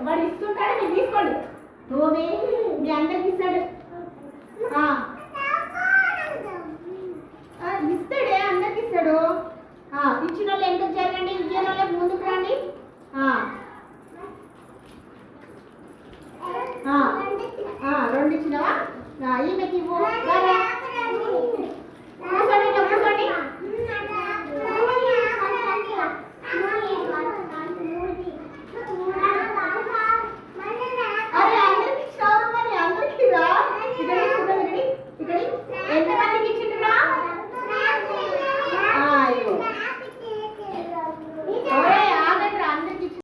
వాడు ఇస్తుంటాడు, మీరు తీసుకోండి. నువ్వే మీ అందరికి ఇస్తాడు. ఇస్తాడే, అందరికి ఇస్తాడు. ఇచ్చిన వాళ్ళు ఎందుకు జరగండి, ఇచ్చిన వాళ్ళకి ముందుకు రండి. రెండు ఇచ్చినవా? ఈమెకి ఇవ్వు.